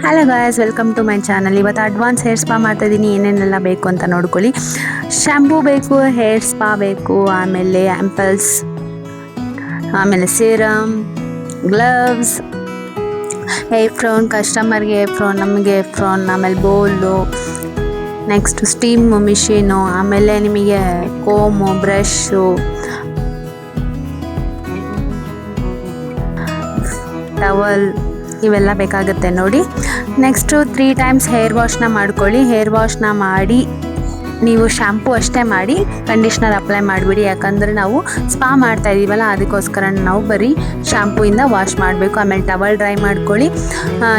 Hello guys, welcome to my channel. ಇವತ್ತು advance hair spa ಮಾಡ್ತಾ ಇದ್ದೀನಿ. ಏನೇನೆಲ್ಲ ಬೇಕು ಅಂತ ನೋಡ್ಕೊಳ್ಳಿ. ಶ್ಯಾಂಪೂ ಬೇಕು, ಹೇರ್ ಸ್ಪಾ ಬೇಕು, ಆಮೇಲೆ ಆ್ಯಂಪಲ್ಸ್, ಆಮೇಲೆ ಸೀರಮ್, ಗ್ಲವ್ಸ್, ಏಪ್ರಾನ್, ಕಸ್ಟಮರ್ಗೆ ಏಪ್ರಾನ್, ನಮಗೆ ಏಪ್ರಾನ್, ಆಮೇಲೆ ಬೌಲು, ನೆಕ್ಸ್ಟ್ ಸ್ಟೀಮ್ ಮಿಷಿನು, ಆಮೇಲೆ ನಿಮಗೆ ಕೋಮು, ಬ್ರಷು, ಟವಲ್ ಇವೆಲ್ಲ ಬೇಕಾಗುತ್ತೆ ನೋಡಿ. ನೆಕ್ಸ್ಟು 3 ಟೈಮ್ಸ್ ಹೇರ್ ವಾಶ್ನ ಮಾಡ್ಕೊಳ್ಳಿ. ಹೇರ್ ವಾಶ್ನ ಮಾಡಿ ನೀವು ಶ್ಯಾಂಪೂ ಅಷ್ಟೇ ಮಾಡಿ ಕಂಡೀಷ್ನರ್ ಅಪ್ಲೈ ಮಾಡಿಬಿಡಿ. ಯಾಕಂದರೆ ನಾವು ಸ್ಪಾ ಮಾಡ್ತಾ ಇದ್ದೀವಲ್ಲ, ಅದಕ್ಕೋಸ್ಕರ ನಾವು ಬರೀ ಶ್ಯಾಂಪೂಯಿಂದ ವಾಶ್ ಮಾಡಬೇಕು. ಆಮೇಲೆ ಟವಲ್ ಡ್ರೈ ಮಾಡ್ಕೊಳ್ಳಿ.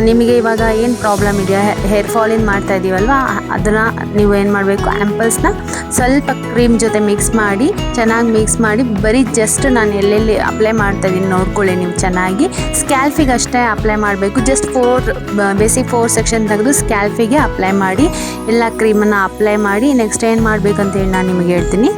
ನಿಮಗೆ ಇವಾಗ ಏನು ಪ್ರಾಬ್ಲಮ್ ಇದೆಯಾ, ಹೇರ್ ಫಾಲಿಂದ ಮಾಡ್ತಾ ಇದ್ದೀವಲ್ವ, ಅದನ್ನು ನೀವು ಏನು ಮಾಡಬೇಕು, ಆ್ಯಂಪಲ್ಸ್ನ ಸ್ವಲ್ಪ ಕ್ರೀಮ್ ಜೊತೆ ಮಿಕ್ಸ್ ಮಾಡಿ, ಚೆನ್ನಾಗಿ ಮಿಕ್ಸ್ ಮಾಡಿ, ಬರೀ ಜಸ್ಟ್ ನಾನು ಎಲ್ಲೆಲ್ಲಿ ಅಪ್ಲೈ ಮಾಡ್ತಾ ಇದ್ದೀನಿ ನೋಡ್ಕೊಳ್ಳಿ ನೀವು ಚೆನ್ನಾಗಿ. ಸ್ಕ್ಯಾಲ್ಫಿಗೆ ಅಷ್ಟೇ ಅಪ್ಲೈ ಮಾಡಬೇಕು. ಜಸ್ಟ್ ಬೇಸಿಕ್ 4 ಸೆಕ್ಷನ್ ತೆಗೆದು ಸ್ಕ್ಯಾಲ್ಫಿಗೆ ಅಪ್ಲೈ ಮಾಡಿ, ಎಲ್ಲ ಕ್ರೀಮನ್ನು ಅಪ್ಲೈ ಮಾಡಿ ನೆಕ್ಸ್ಟ್ ಏನು ಮಾಡಬೇಕಂತೇಳಿ ನಾನು ನಿಮಗೆ ಹೇಳ್ತೀನಿ.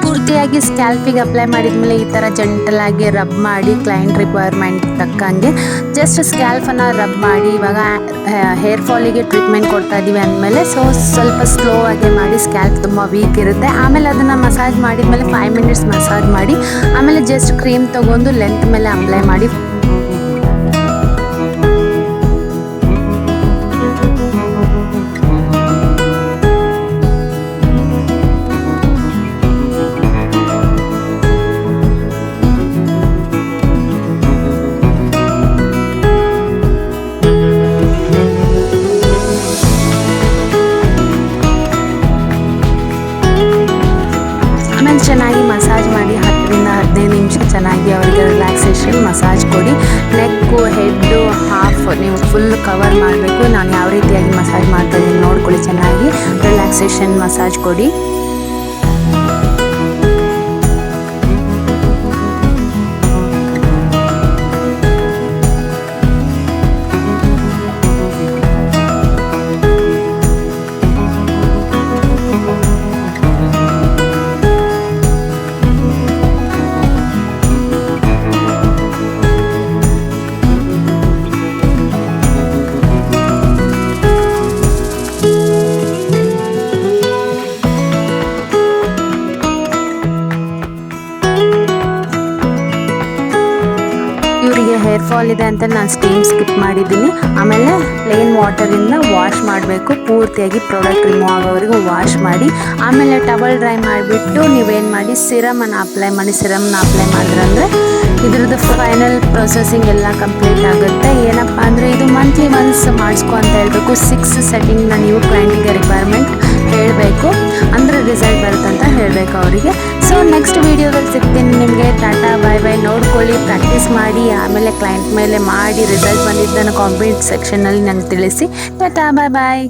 ಪೂರ್ತಿಯಾಗಿ ಸ್ಕ್ಯಾಲ್ಪಿಗೆ ಅಪ್ಲೈ ಮಾಡಿದ್ಮೇಲೆ ಈ ಥರ ಜಂಟಲಾಗಿ ರಬ್ ಮಾಡಿ, ಕ್ಲೈಂಟ್ ರಿಕ್ವೈರ್ಮೆಂಟ್ ತಕ್ಕಂಗೆ ಜಸ್ಟ್ ಸ್ಕ್ಯಾಲ್ಫನ್ನು ರಬ್ ಮಾಡಿ. ಇವಾಗ ಹೇರ್ ಫಾಲಿಗೆ ಟ್ರೀಟ್ಮೆಂಟ್ ಕೊಡ್ತಾ ಇದ್ದೀವಿ ಅಂದಮೇಲೆ ಸ್ವಲ್ಪ ಸ್ಲೋ ಆಗಿ ಮಾಡಿ. ಸ್ಕ್ಯಾಲ್ಪ್ ತುಂಬ ವೀಕ್ ಇರುತ್ತೆ. ಆಮೇಲೆ ಅದನ್ನು ಮಸಾಜ್ ಮಾಡಿದ್ಮೇಲೆ 5 ಮಿನಿಟ್ಸ್ ಮಸಾಜ್ ಮಾಡಿ, ಆಮೇಲೆ ಜಸ್ಟ್ ಕ್ರೀಮ್ ತೊಗೊಂಡು ಲೆಂತ್ ಮೇಲೆ ಅಪ್ಲೈ ಮಾಡಿ. ಚೆನ್ನಾಗಿ ಮಸಾಜ್ ಮಾಡಿ 10 ರಿಂದ 15 ನಿಮಿಷ ಚೆನ್ನಾಗಿ ಅವರಿಗೆ ರಿಲ್ಯಾಕ್ಸೇಷನ್ ಮಸಾಜ್ ಕೊಡಿ. ನೆಕ್ಕು, ಹೆಡ್ಡು ಹಾಫ್ ನೀವು ಫುಲ್ ಕವರ್ ಮಾಡಬೇಕು. ನಾನು ಯಾವ ರೀತಿಯಾಗಿ ಮಸಾಜ್ ಮಾಡ್ತಾ ಇದ್ದೀನಿ ನೋಡ್ಕೊಳ್ಳಿ. ಚೆನ್ನಾಗಿ ರಿಲ್ಯಾಕ್ಸೇಷನ್ ಮಸಾಜ್ ಕೊಡಿ. ಇವರಿಗೆ ಹೇರ್ ಫಾಲ್ ಇದೆ ಅಂತ ನಾನು ಸ್ಟೀಮ್ ಸ್ಕಿಪ್ ಮಾಡಿದ್ದೀನಿ. ಆಮೇಲೆ ಪ್ಲೇನ್ ವಾಟರಿಂದ ವಾಶ್ ಮಾಡಬೇಕು. ಪೂರ್ತಿಯಾಗಿ ಪ್ರಾಡಕ್ಟ್ ರಿಮೂವ್ ಆಗೋವರೆಗೂ ವಾಶ್ ಮಾಡಿ, ಆಮೇಲೆ ಟವಲ್ ಡ್ರೈ ಮಾಡಿಬಿಟ್ಟು ನೀವೇನು ಮಾಡಿ, ಸಿರಮನ್ನು ಅಪ್ಲೈ ಮಾಡಿ. ಸಿರಮ್ನ ಅಪ್ಲೈ ಮಾಡಿದ್ರಂದರೆ ಇದ್ರದ್ದು ಫೈನಲ್ ಪ್ರೊಸೆಸಿಂಗ್ ಎಲ್ಲ ಕಂಪ್ಲೀಟ್ ಆಗುತ್ತೆ. ಏನಪ್ಪ ಅಂದರೆ ಇದು ಮಂತ್ಲಿ ಒನ್ಸ್ ಮಾಡಿಸ್ಕೊ ಅಂತ ಹೇಳಬೇಕು. 6 ಸೆಟ್ಟಿಂಗ್ನ ನೀವು ಕ್ಲೈಂಟಿಗೆ ರಿಕ್ವೈರ್ಮೆಂಟ್ ಹೇಳಬೇಕು, ಅಂದರೆ ರಿಸಲ್ಟ್ ಬರುತ್ತೆ ಅಂತ ಹೇಳಬೇಕು ಅವರಿಗೆ. ಸೊ ನೆಕ್ಸ್ಟ್ ವೀಡಿಯೋದಲ್ಲಿ ಸಿಗ್ತೀನಿ ನಿಮಗೆ. ಟಾಟಾ, ಬಾಯ್ ಬಾಯ್. ನೋಡ್ಕೊಳ್ಳಿ, ಪ್ರಾಕ್ಟೀಸ್ ಮಾಡಿ, ಆಮೇಲೆ ಕ್ಲೈಂಟ್ ಮೇಲೆ ಮಾಡಿ ರಿಸಲ್ಟ್ ಬಂದಿದ್ದನ್ನು ಕಾಮೆಂಟ್ ಸೆಕ್ಷನ್ನಲ್ಲಿ ನನಗೆ ತಿಳಿಸಿ. ಟಾಟಾ, ಬಾಯ್ ಬಾಯ್.